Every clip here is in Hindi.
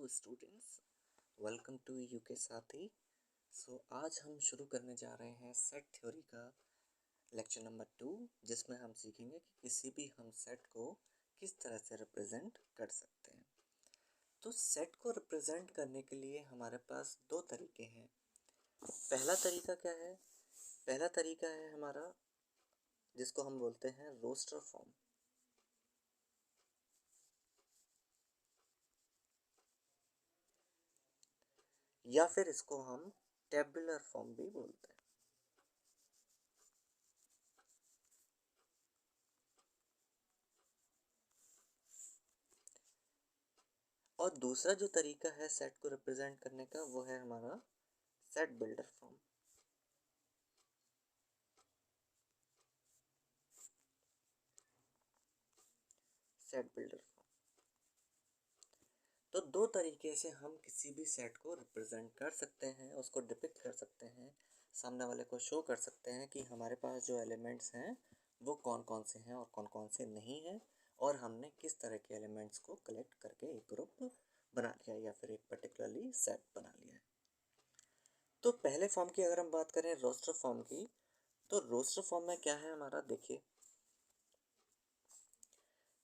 Hello students, welcome to UK साथी। आज हम शुरू करने जा रहे हैं सेट थ्योरी का लेक्चर नंबर 2, जिसमें हम सीखेंगे कि किसी भी हम सेट को किस तरह से रिप्रेजेंट कर सकते हैं। तो सेट को रिप्रेजेंट करने के लिए हमारे पास दो तरीके हैं। पहला तरीका क्या है? पहला तरीका है हमारा, जिसको हम बोलते हैं रोस्टर फॉर्म, या फिर इसको हम टेबुलर फॉर्म भी बोलते हैं। और दूसरा जो तरीका है सेट को रिप्रेजेंट करने का, वो है हमारा set builder form. Set builder form, तो दो तरीके से हम किसी भी सेट को रिप्रेजेंट कर सकते हैं, उसको डिपिक्ट कर सकते हैं, सामने वाले को शो कर सकते हैं कि हमारे पास जो एलिमेंट्स हैं वो कौन कौन से हैं और कौन कौन से नहीं हैं, और हमने किस तरह के एलिमेंट्स को कलेक्ट करके एक ग्रुप बना लिया या फिर एक पर्टिकुलरली सेट बना लिया है। तो पहले फॉर्म की अगर हम बात करें रोस्टर फॉर्म की, तो रोस्टर फॉर्म में क्या है हमारा, देखिए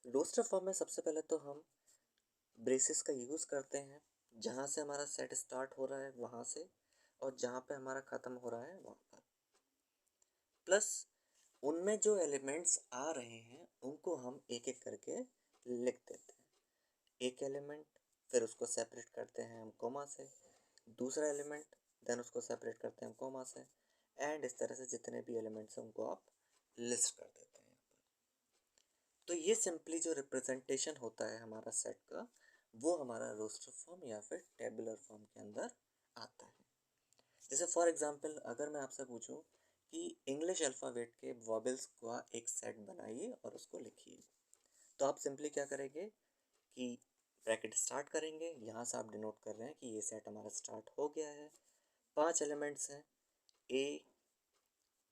रोस्टर फॉर्म में सबसे पहले तो हम ब्रेसेस का यूज़ करते हैं, जहाँ से हमारा सेट स्टार्ट हो रहा है वहाँ से, और जहाँ पे हमारा ख़त्म हो रहा है वहाँ पर, प्लस उनमें जो एलिमेंट्स आ रहे हैं उनको हम एक एक करके लिख देते हैं। एक एलिमेंट, फिर उसको सेपरेट करते हैं हम कोमा से, दूसरा एलिमेंट, देन उसको सेपरेट करते हैं हम कोमा से, एंड इस तरह से जितने भी एलिमेंट्स हैं उनको आप लिस्ट कर देते हैं। तो ये सिंपली जो रिप्रेजेंटेशन होता है हमारा सेट का, वो हमारा रोस्टर फॉर्म या फिर टेबुलर फॉर्म के अंदर आता है। जैसे फॉर एग्जांपल अगर मैं आपसे पूछूं कि इंग्लिश अल्फ़ाबेट के वॉबल्स का एक सेट बनाइए और उसको लिखिए, तो आप सिंपली क्या करेंगे कि ब्रैकेट स्टार्ट करेंगे, यहाँ से आप डिनोट कर रहे हैं कि ये सेट हमारा स्टार्ट हो गया है। 5 एलिमेंट्स हैं, ए,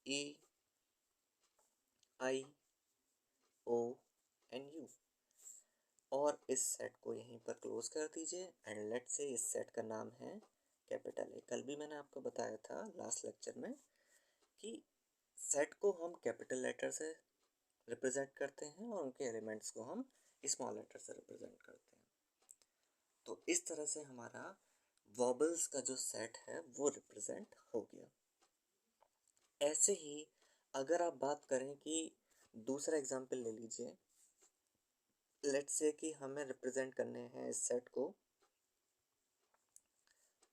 ई, आई, ओ एंड यू, और इस सेट को यहीं पर क्लोज कर दीजिए। एंड लेट से इस सेट का नाम है कैपिटल ए। कल भी मैंने आपको बताया था लास्ट लेक्चर में कि सेट को हम कैपिटल लेटर से रिप्रेजेंट करते हैं और उनके एलिमेंट्स को हम स्मॉल लेटर से रिप्रेजेंट करते हैं। तो इस तरह से हमारा वॉबल्स का जो सेट है वो रिप्रेजेंट हो गया। ऐसे ही अगर आप बात करें कि दूसरा एग्जांपल ले लीजिए, लेट्स से कि हमें रिप्रेजेंट करने हैं इस सेट को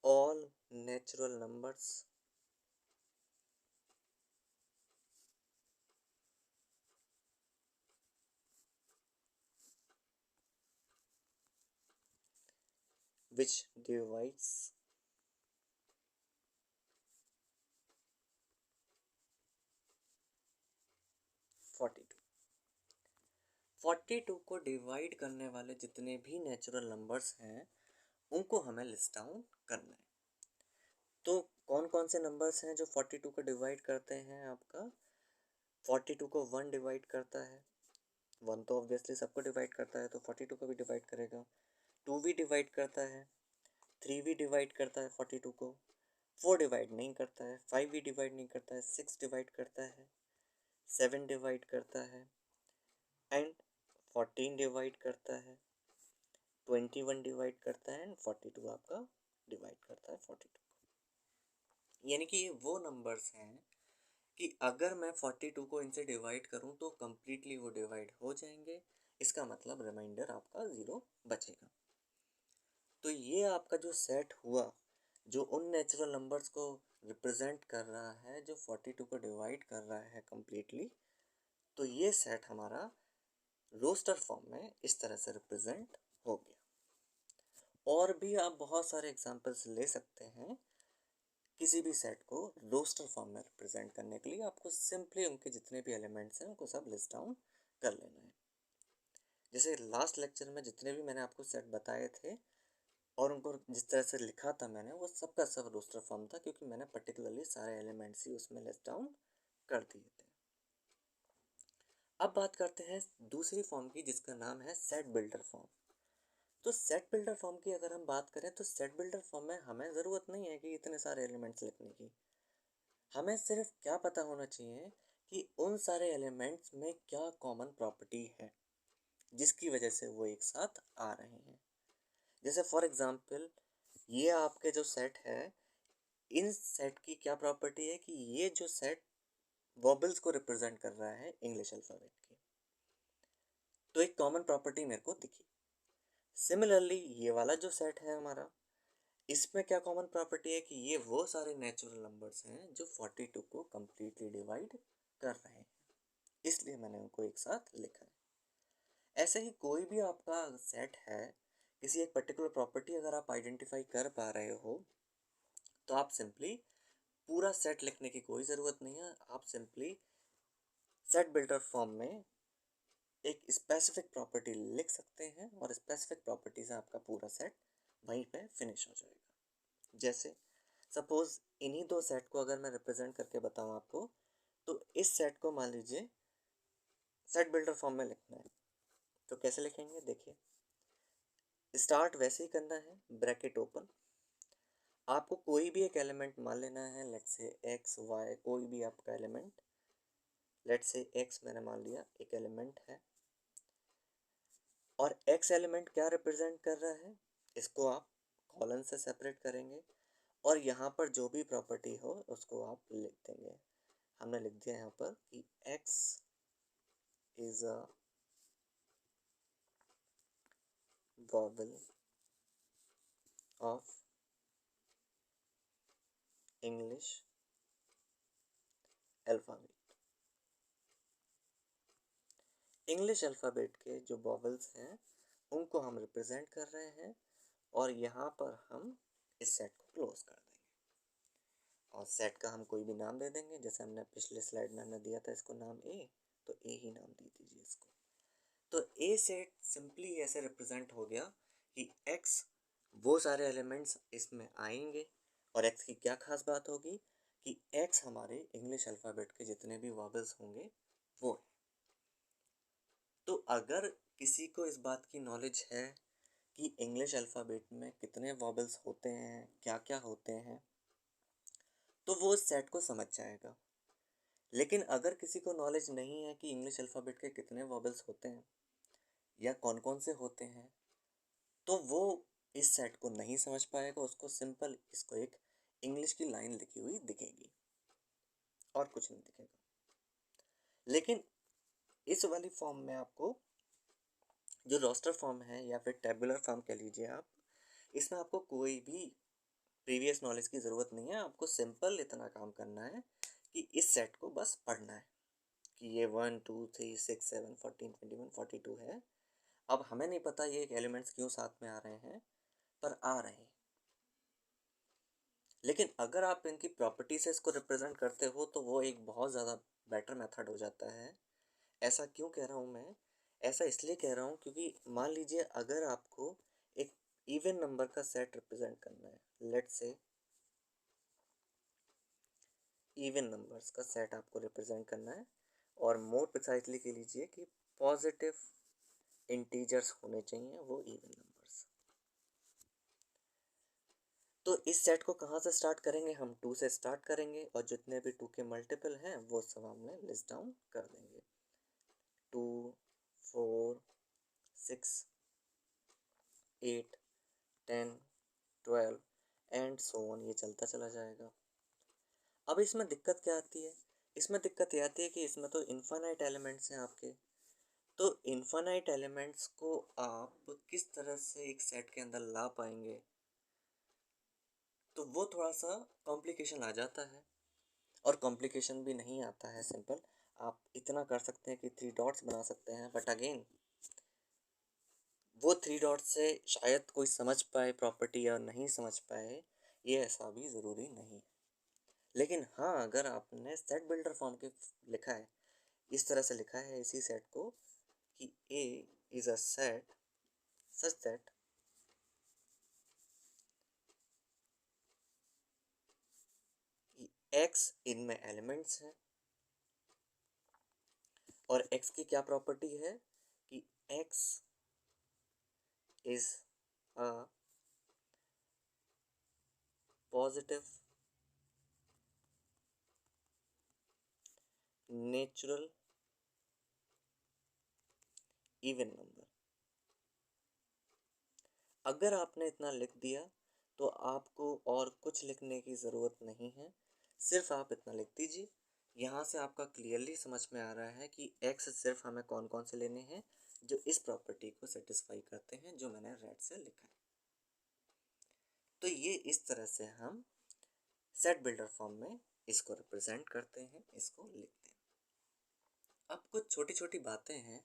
all natural numbers which divides 42। 42 को डिवाइड करने वाले जितने भी नेचुरल नंबर्स हैं उनको हमें लिस्ट डाउन करना है। तो कौन कौन से नंबर्स हैं जो 42 को डिवाइड करते हैं? आपका 42 को 1 डिवाइड करता है, 1 तो ऑब्वियसली सबको डिवाइड करता है तो 42 को भी डिवाइड करेगा। 2 भी डिवाइड करता है, 3 भी डिवाइड करता है 42 को, 4 डिवाइड नहीं करता है, 5 भी डिवाइड नहीं करता है, 6 डिवाइड करता है, 7 डिवाइड करता है, एंड 14 डिवाइड करता है, 21 डिवाइड करता है, एंड 42 आपका डिवाइड करता है 42 को। यानी कि ये वो नंबर्स हैं कि अगर मैं 42 को इनसे डिवाइड करूं तो कम्प्लीटली वो डिवाइड हो जाएंगे। इसका मतलब रिमाइंडर आपका 0 बचेगा। तो ये आपका जो सेट हुआ, जो उन नेचुरल नंबर्स को रिप्रेजेंट कर रहा है जो 42 को डिवाइड कर रहा है कम्प्लीटली, तो ये सेट हमारा रोस्टर फॉर्म में इस तरह से रिप्रेजेंट हो गया। और भी आप बहुत सारे एग्जांपल्स ले सकते हैं किसी भी सेट को रोस्टर फॉर्म में रिप्रेजेंट करने के लिए। आपको सिंपली उनके जितने भी एलिमेंट्स हैं उनको सब लिस्ट डाउन कर लेना है। जैसे लास्ट लेक्चर में जितने भी मैंने आपको सेट बताए थे और उनको जिस तरह से लिखा था मैंने, वो सब का सब रोस्टर फॉर्म था, क्योंकि मैंने पर्टिकुलरली सारे एलिमेंट्स ही उसमें लिस्ट डाउन कर दिए थे। अब बात करते हैं दूसरी फॉर्म की, जिसका नाम है सेट बिल्डर फॉर्म। तो सेट बिल्डर फॉर्म की अगर हम बात करें तो सेट बिल्डर फॉर्म में हमें ज़रूरत नहीं है कि इतने सारे एलिमेंट्स लिखने की। हमें सिर्फ क्या पता होना चाहिए कि उन सारे एलिमेंट्स में क्या कॉमन प्रॉपर्टी है जिसकी वजह से वो एक साथ आ रहे हैं। जैसे फॉर एग्जांपल ये आपके जो सेट है, इन सेट की क्या प्रॉपर्टी है कि ये जो सेट वॉबल्स को रिप्रेजेंट कर रहा है इंग्लिश अल्फ़ाबेट की। तो एक कॉमन प्रॉपर्टी मेरे को दिखी। सिमिलरली ये वाला जो सेट है हमारा, इसमें क्या कॉमन प्रॉपर्टी है कि ये वो सारे नेचुरल नंबर्स हैं जो 42 को कम्प्लीटली डिवाइड कर रहे हैं, इसलिए मैंने उनको एक साथ लिखा है। ऐसे ही कोई भी आपका सेट है, किसी एक पर्टिकुलर प्रॉपर्टी अगर आप आइडेंटिफाई कर पा रहे हो तो आप सिंपली पूरा सेट लिखने की कोई ज़रूरत नहीं है। आप सिंपली सेट बिल्डर फॉर्म में एक स्पेसिफिक प्रॉपर्टी लिख सकते हैं और स्पेसिफिक प्रॉपर्टी से आपका पूरा सेट वहीं पे फिनिश हो जाएगा। जैसे सपोज इन्हीं दो सेट को अगर मैं रिप्रेजेंट करके बताऊं आपको, तो इस सेट को मान लीजिए सेट बिल्डर फॉर्म में लिखना है, तो कैसे लिखेंगे देखिए। स्टार्ट वैसे ही करना है, ब्रैकेट ओपन। आपको कोई भी एक एलिमेंट मान लेना है, लेट्स से एक्स वाई, कोई भी आपका एलिमेंट। लेट्स से एक्स मैंने मान लिया एक एलिमेंट है, और एक्स एलिमेंट क्या रिप्रेजेंट कर रहा है, इसको आप कॉलन से सेपरेट करेंगे और यहाँ पर जो भी प्रॉपर्टी हो उसको आप लिख देंगे। हमने लिख दिया यहाँ पर कि x is a vowel of English alphabet. English alphabet के जो वॉवल्स हैं उनको हम रिप्रेजेंट कर रहे हैं, और यहाँ पर हम इस सेट को क्लोज कर देंगे और सेट का हम कोई भी नाम दे देंगे। जैसे हमने पिछले स्लाइड में हमने दिया था इसको नाम ए, तो ए ही नाम दे दीजिए इसको। तो ए सेट सिंपली ऐसे रिप्रेजेंट हो गया कि एक्स वो सारे एलिमेंट्स इसमें आएंगे, और एक्स की क्या खास बात होगी कि एक्स हमारे इंग्लिश अल्फ़ाबेट के जितने भी वॉवल्स होंगे वो है। तो अगर किसी को इस बात की नॉलेज है कि इंग्लिश अल्फ़ाबेट में कितने वॉवल्स होते हैं, क्या क्या होते हैं, तो वो उस सेट को समझ जाएगा। लेकिन अगर किसी को नॉलेज नहीं है कि इंग्लिश अल्फ़ाबेट के कितने वॉवल्स होते हैं या कौन कौन से होते हैं, तो वो इस सेट को नहीं समझ पाएगा। उसको सिंपल इसको एक इंग्लिश की लाइन लिखी हुई दिखेगी और कुछ नहीं दिखेगा। लेकिन इस वाली फॉर्म में आपको जो रोस्टर फॉर्म है या फिर टेबुलर फॉर्म कह लीजिए आप, इसमें आपको कोई भी प्रीवियस नॉलेज की ज़रूरत नहीं है। आपको सिंपल इतना काम करना है कि इस सेट को बस पढ़ना है कि ये 1 2 3 6 7 14 21 42 है। अब हमें नहीं पता ये एलिमेंट्स क्यों साथ में आ रहे हैं, पर आ रहे हैं। लेकिन अगर आप इनकी प्रॉपर्टी से इसको रिप्रेजेंट करते हो तो वो एक बहुत ज़्यादा बेटर मेथड हो जाता है। ऐसा क्यों कह रहा हूँ मैं? ऐसा इसलिए कह रहा हूँ क्योंकि मान लीजिए अगर आपको एक इवन नंबर का सेट रिप्रेजेंट करना है, लेट्स से इवन नंबर्स का सेट आपको रिप्रेजेंट करना है, और मोर प्रिसाइजली कह लीजिए कि पॉजिटिव इंटीजर्स होने चाहिए वो इवन नंबर्स। तो इस सेट को कहाँ से स्टार्ट करेंगे? हम 2 से स्टार्ट करेंगे और जितने भी 2 के मल्टीपल हैं वो सब हमने लिस्ट डाउन कर देंगे। 2 4 6 8 10 12 एंड सो ऑन, ये चलता चला जाएगा। अब इसमें दिक्कत क्या आती है? इसमें दिक्कत ये आती है कि इसमें तो इन्फानाइट एलिमेंट्स हैं आपके। तो इन्फानाइट एलिमेंट्स को आप किस तरह से एक सेट के अंदर ला पाएंगे, तो वो थोड़ा सा कॉम्प्लिकेशन आ जाता है। और कॉम्प्लिकेशन भी नहीं आता है सिंपल। आप इतना कर सकते हैं कि 3 डॉट्स बना सकते हैं, बट अगेन वो 3 डॉट्स से शायद कोई समझ पाए प्रॉपर्टी या नहीं समझ पाए, ये ऐसा भी ज़रूरी नहीं है। लेकिन हाँ, अगर आपने सेट बिल्डर फॉर्म के लिखा है, इस तरह से लिखा है इसी सेट को कि A is a set such that x इनमें एलिमेंट्स हैं, और एक्स की क्या प्रॉपर्टी है कि x is a positive natural even number। अगर आपने इतना लिख दिया तो आपको और कुछ लिखने की ज़रूरत नहीं है, सिर्फ आप इतना लिख दीजिए। यहाँ से आपका क्लियरली समझ में आ रहा है कि x सिर्फ हमें कौन कौन से लेने हैं जो इस प्रॉपर्टी को सेटिस्फाई करते हैं, जो मैंने रेड से लिखा है। तो ये इस तरह से हम सेट बिल्डर फॉर्म में इसको रिप्रेजेंट करते हैं, इसको लिखते हैं। अब कुछ छोटी छोटी बातें हैं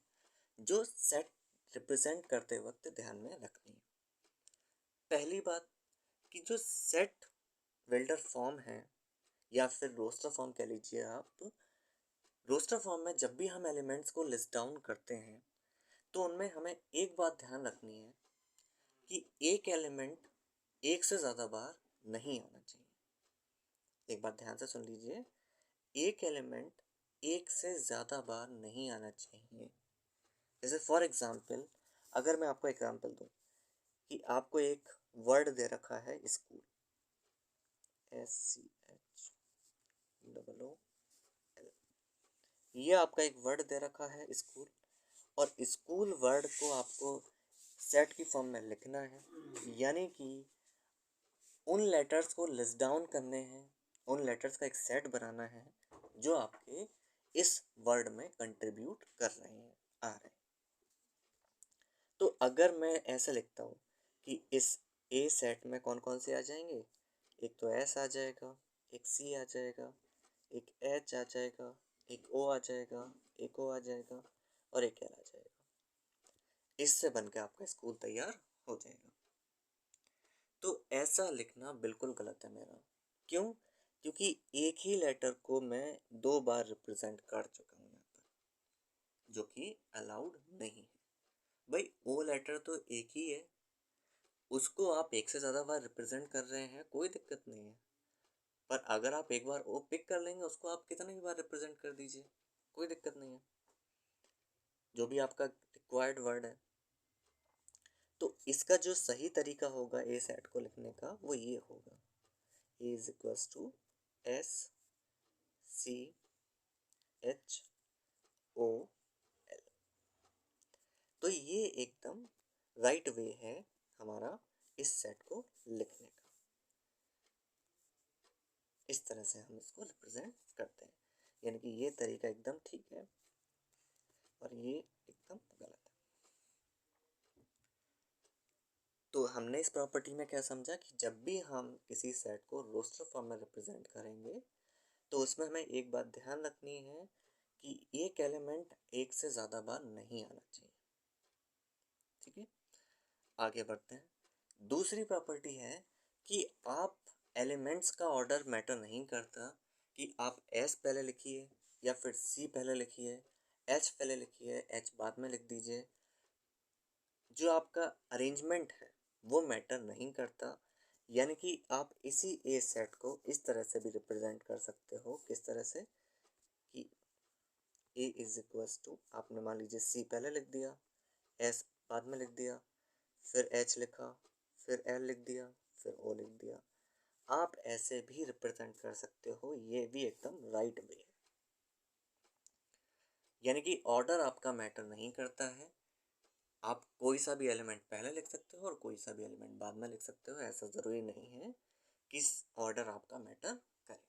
जो सेट रिप्रेजेंट करते वक्त ध्यान में रखनी है। पहली बात कि जो सेट बिल्डर फॉर्म है या फिर रोस्टर फॉर्म कह लीजिए आप, रोस्टर फॉर्म में जब भी हम एलिमेंट्स को लिस्ट डाउन करते हैं तो उनमें हमें एक बात ध्यान रखनी है कि एक एलिमेंट एक से ज़्यादा बार नहीं आना चाहिए। एक बात ध्यान से सुन लीजिए, एक एलिमेंट एक से ज़्यादा बार नहीं आना चाहिए। जैसे फॉर एग्जांपल, अगर मैं आपको एग्जांपल दूं कि आपको एक वर्ड दे रखा है स्कूल, SCHOOL, ये आपका एक वर्ड दे रखा है स्कूल, और स्कूल वर्ड को आपको सेट की फॉर्म में लिखना है, यानी कि उन लेटर्स को लिस्ट डाउन करने हैं, उन लेटर्स का एक सेट बनाना है जो आपके इस वर्ड में कंट्रीब्यूट कर रहे हैं, आ रहे हैं। तो अगर मैं ऐसे लिखता हूँ कि इस ए सेट में कौन कौन से आ जाएंगे, एक तो एस आ जाएगा, एक सी आ जाएगा, एक एच आ जाएगा, एक ओ आ जाएगा, एक ओ आ जाएगा और एक एल आ जाएगा। इससे बनकर आपका स्कूल तैयार हो जाएगा। तो ऐसा लिखना बिल्कुल गलत है मेरा। क्यों? क्योंकि एक ही लेटर को मैं 2 बार रिप्रेजेंट कर चुका हूँ यहाँ पर, जो कि अलाउड नहीं है। भाई ओ लेटर तो एक ही है, उसको आप एक से ज़्यादा बार रिप्रेजेंट कर रहे हैं, कोई दिक्कत नहीं है। पर अगर आप एक बार ओ पिक कर लेंगे, उसको आप कितने भी बार रिप्रेजेंट कर दीजिए, कोई दिक्कत नहीं है, जो भी आपका रिक्वायर्ड वर्ड है। तो इसका जो सही तरीका होगा ए सेट को लिखने का वो ये होगा, A is equals to S C H O L. तो ये एकदम राइट वे है हमारा इस सेट को लिखने का। इस तरह से हम इसको रिप्रेजेंट करते हैं, यानी कि ये तरीका एकदम ठीक है और ये एकदम गलत है। तो हमने इस प्रॉपर्टी में क्या समझा कि जब भी हम किसी सेट को रोस्टर फॉर्म में रिप्रेजेंट करेंगे तो उसमें हमें एक बात ध्यान रखनी है कि एक एलिमेंट एक से ज़्यादा बार नहीं आना चाहिए। ठीक है, आगे बढ़ते हैं। दूसरी प्रॉपर्टी है कि आप एलिमेंट्स का ऑर्डर मैटर नहीं करता कि आप एस पहले लिखिए या फिर सी पहले लिखिए, एच पहले लिखिए, एच बाद में लिख दीजिए। जो आपका अरेंजमेंट है वो मैटर नहीं करता, यानी कि आप इसी ए सेट को इस तरह से भी रिप्रेजेंट कर सकते हो। किस तरह से? कि ए इज इक्वल्स टू, आपने मान लीजिए सी पहले लिख दिया, एस बाद में लिख दिया, फिर एच लिखा, फिर एल लिख दिया, फिर ओ लिख दिया। आप ऐसे भी रिप्रेजेंट कर सकते हो, ये भी एकदम राइट वे है। यानी कि ऑर्डर आपका मैटर नहीं करता है, आप कोई सा भी एलिमेंट पहले लिख सकते हो और कोई सा भी एलिमेंट बाद में लिख सकते हो, ऐसा ज़रूरी नहीं है किस ऑर्डर आपका मैटर करे।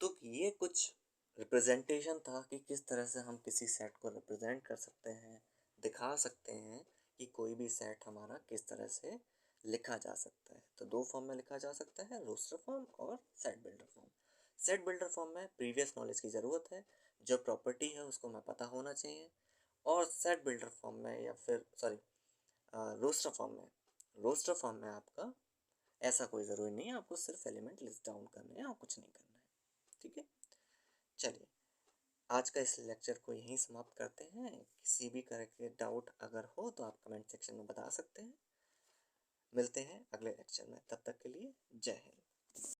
तो ये कुछ रिप्रेजेंटेशन था कि किस तरह से हम किसी सेट को रिप्रेजेंट कर सकते हैं, दिखा सकते हैं कि कोई भी सेट हमारा किस तरह से लिखा जा सकता है। तो 2 फॉर्म में लिखा जा सकता है, रोस्टर फॉर्म और set builder form. Set builder form में प्रीवियस नॉलेज की ज़रूरत है, जो प्रॉपर्टी है उसको हमें पता होना चाहिए। और सेट बिल्डर फॉर्म में या फिर सॉरी रोस्टर फॉर्म में आपका ऐसा कोई ज़रूरी नहीं है, आपको सिर्फ एलिमेंट लिस्ट डाउन करने हैं और कुछ नहीं करना है। ठीक है, चलिए आज का इस लेक्चर को यहीं समाप्त करते हैं। किसी भी तरह के डाउट अगर हो तो आप कमेंट सेक्शन में बता सकते हैं। मिलते हैं अगले लेक्चर में, तब तक के लिए जय हिंद।